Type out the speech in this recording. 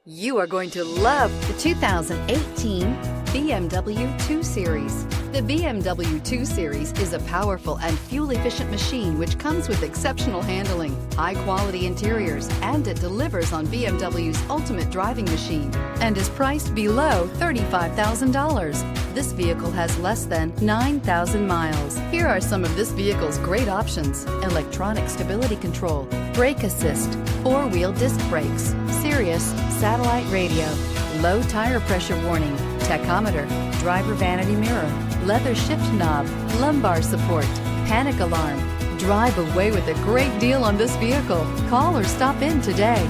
You are going to love the 2018 BMW 2 Series. The BMW 2 Series is a powerful and fuel-efficient machine which comes with exceptional handling, high-quality interiors, and it delivers on BMW's ultimate driving machine and is priced below $35,000. This vehicle has less than 9,000 miles. Here are some of this vehicle's great options: electronic stability control, brake assist, four-wheel disc brakes, Sirius satellite radio, low tire pressure warning, tachometer, driver vanity mirror, leather shift knob, lumbar support, panic alarm. Drive away with a great deal on this vehicle. Call or stop in today.